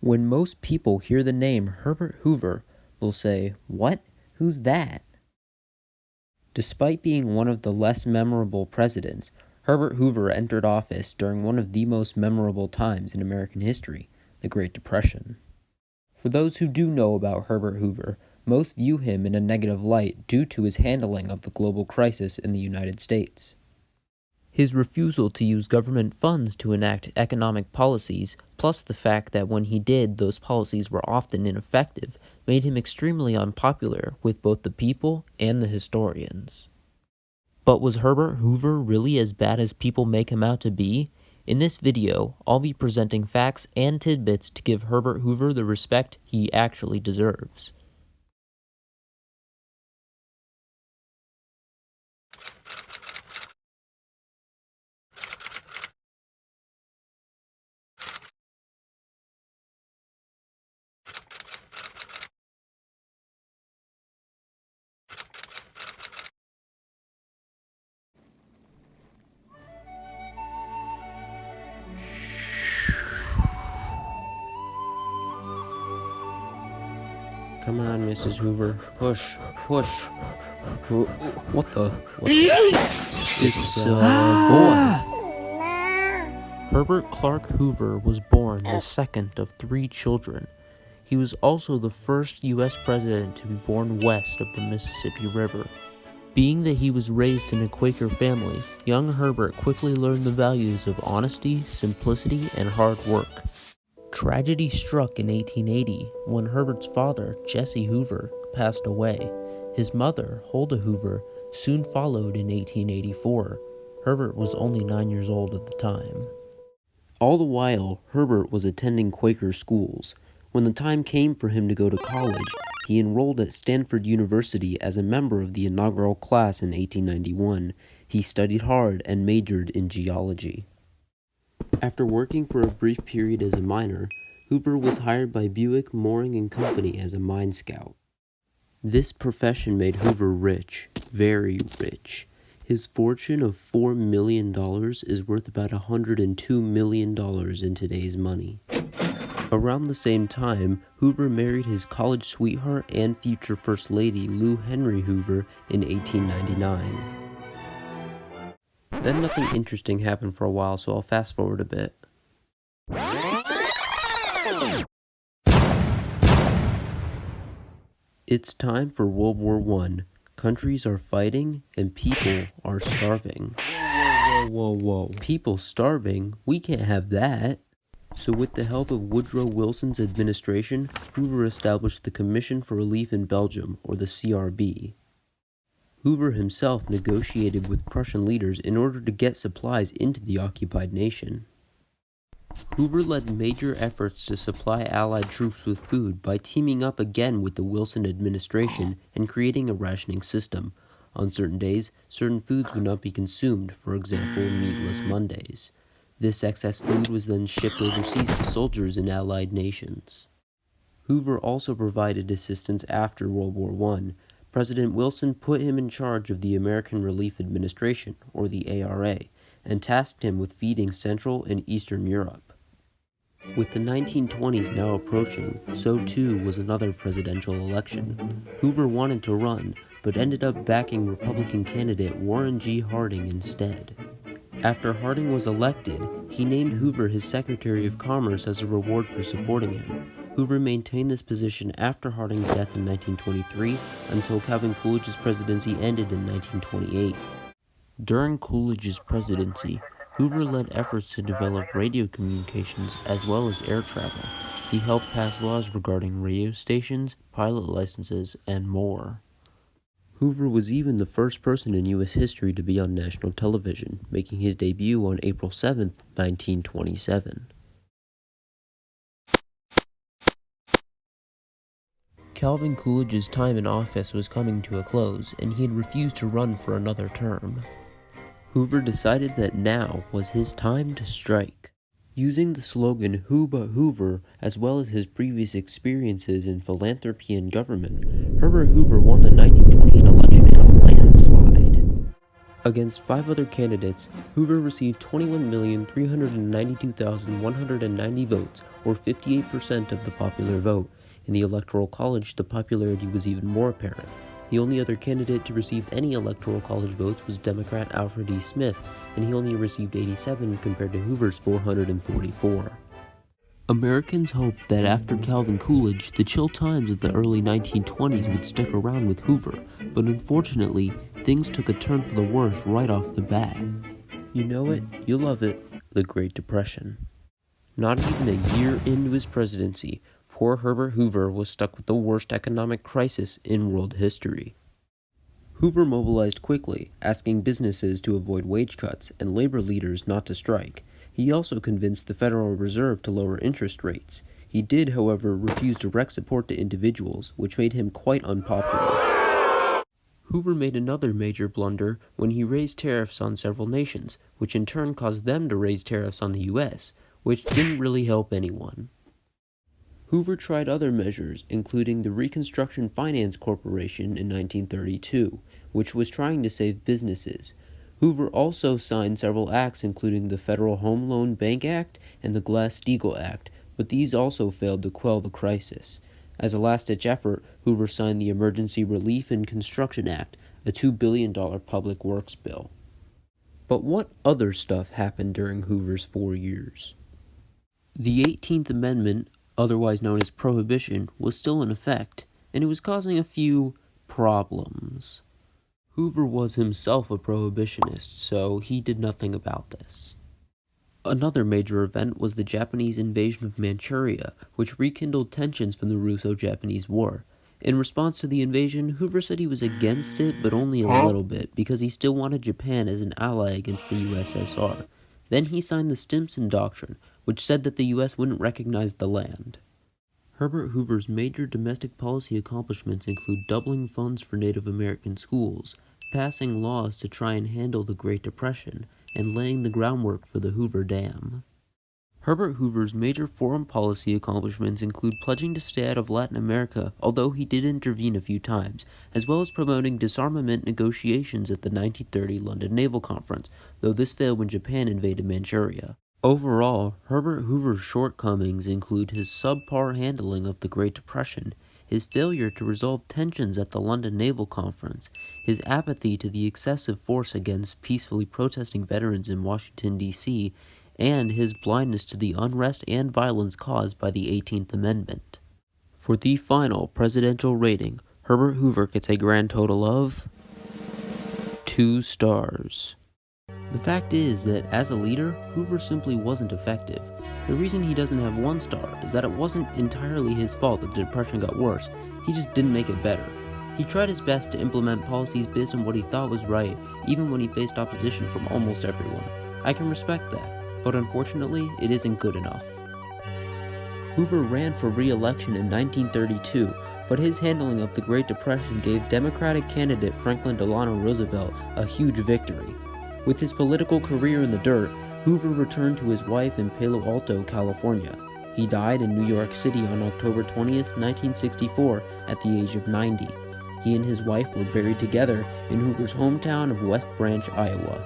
When most people hear the name Herbert Hoover, they'll say, "What? Who's that?" Despite being one of the less memorable presidents, Herbert Hoover entered office during one of the most memorable times in American history, the Great Depression. For those who do know about Herbert Hoover, most view him in a negative light due to his handling of the global crisis in the United States. His refusal to use government funds to enact economic policies, plus the fact that when he did, those policies were often ineffective, made him extremely unpopular with both the people and the historians. But was Herbert Hoover really as bad as people make him out to be? In this video, I'll be presenting facts and tidbits to give Herbert Hoover the respect he actually deserves. Come on, Mrs. Hoover. Push. What the? It's a boy. Herbert Clark Hoover was born the second of 3 children. He was also the first U.S. president to be born west of the Mississippi River. Being that he was raised in a Quaker family, young Herbert quickly learned the values of honesty, simplicity, and hard work. Tragedy struck in 1880 when Herbert's father, Jesse Hoover, passed away. His mother, Huldah Hoover, soon followed in 1884. Herbert was only 9 years old at the time. All the while, Herbert was attending Quaker schools. When the time came for him to go to college, he enrolled at Stanford University as a member of the inaugural class in 1891. He studied hard and majored in geology. After working for a brief period as a miner, Hoover was hired by Buick, Moring & Company as a mine scout. This profession made Hoover rich, very rich. His fortune of $4 million is worth about $102 million in today's money. Around the same time, Hoover married his college sweetheart and future First Lady, Lou Henry Hoover, in 1899. Then nothing interesting happened for a while, so I'll fast forward a bit. It's time for World War I. Countries are fighting and people are starving. Whoa. People starving? We can't have that. So with the help of Woodrow Wilson's administration, Hoover established the Commission for Relief in Belgium, or the CRB. Hoover himself negotiated with Prussian leaders in order to get supplies into the occupied nation. Hoover led major efforts to supply Allied troops with food by teaming up again with the Wilson administration and creating a rationing system. On certain days, certain foods would not be consumed, for example, meatless Mondays. This excess food was then shipped overseas to soldiers in Allied nations. Hoover also provided assistance after World War I. President Wilson put him in charge of the American Relief Administration, or the ARA, and tasked him with feeding Central and Eastern Europe. With the 1920s now approaching, so too was another presidential election. Hoover wanted to run, but ended up backing Republican candidate Warren G. Harding instead. After Harding was elected, he named Hoover his Secretary of Commerce as a reward for supporting him. Hoover maintained this position after Harding's death in 1923 until Calvin Coolidge's presidency ended in 1928. During Coolidge's presidency, Hoover led efforts to develop radio communications as well as air travel. He helped pass laws regarding radio stations, pilot licenses, and more. Hoover was even the first person in U.S. history to be on national television, making his debut on April 7, 1927. Calvin Coolidge's time in office was coming to a close, and he had refused to run for another term. Hoover decided that now was his time to strike. Using the slogan "Who but Hoover," as well as his previous experiences in philanthropy and government, Herbert Hoover won the 1928 election in a landslide. Against 5 other candidates, Hoover received 21,392,190 votes, or 58% of the popular vote. In the Electoral College, the popularity was even more apparent. The only other candidate to receive any Electoral College votes was Democrat Alfred E. Smith, and he only received 87 compared to Hoover's 444. Americans hoped that after Calvin Coolidge, the chill times of the early 1920s would stick around with Hoover, but unfortunately, things took a turn for the worse right off the bat. You know it, you love it, the Great Depression. Not even a year into his presidency, poor Herbert Hoover was stuck with the worst economic crisis in world history. Hoover mobilized quickly, asking businesses to avoid wage cuts and labor leaders not to strike. He also convinced the Federal Reserve to lower interest rates. He did, however, refuse direct support to individuals, which made him quite unpopular. Hoover made another major blunder when he raised tariffs on several nations, which in turn caused them to raise tariffs on the US, which didn't really help anyone. Hoover tried other measures, including the Reconstruction Finance Corporation in 1932, which was trying to save businesses. Hoover also signed several acts, including the Federal Home Loan Bank Act and the Glass-Steagall Act, but these also failed to quell the crisis. As a last-ditch effort, Hoover signed the Emergency Relief and Construction Act, a $2 billion public works bill. But what other stuff happened during Hoover's 4 years? The 18th Amendment, otherwise known as Prohibition, was still in effect, and it was causing a few problems. Hoover was himself a prohibitionist, so he did nothing about this. Another major event was the Japanese invasion of Manchuria, which rekindled tensions from the Russo-Japanese War. In response to the invasion, Hoover said he was against it, but only a little bit, because he still wanted Japan as an ally against the USSR. Then he signed the Stimson Doctrine, which said that the US wouldn't recognize the land. Herbert Hoover's major domestic policy accomplishments include doubling funds for Native American schools, passing laws to try and handle the Great Depression, and laying the groundwork for the Hoover Dam. Herbert Hoover's major foreign policy accomplishments include pledging to stay out of Latin America, although he did intervene a few times, as well as promoting disarmament negotiations at the 1930 London Naval Conference, though this failed when Japan invaded Manchuria. Overall, Herbert Hoover's shortcomings include his subpar handling of the Great Depression, his failure to resolve tensions at the London Naval Conference, his apathy to the excessive force against peacefully protesting veterans in Washington, D.C., and his blindness to the unrest and violence caused by the 18th Amendment. For the final presidential rating, Herbert Hoover gets a grand total of 2 stars. The fact is that as a leader, Hoover simply wasn't effective. The reason he doesn't have 1 star is that it wasn't entirely his fault that the Depression got worse, he just didn't make it better. He tried his best to implement policies based on what he thought was right, even when he faced opposition from almost everyone. I can respect that, but unfortunately, it isn't good enough. Hoover ran for re-election in 1932, but his handling of the Great Depression gave Democratic candidate Franklin Delano Roosevelt a huge victory. With his political career in the dirt, Hoover returned to his wife in Palo Alto, California. He died in New York City on October 20th, 1964, at the age of 90. He and his wife were buried together in Hoover's hometown of West Branch, Iowa.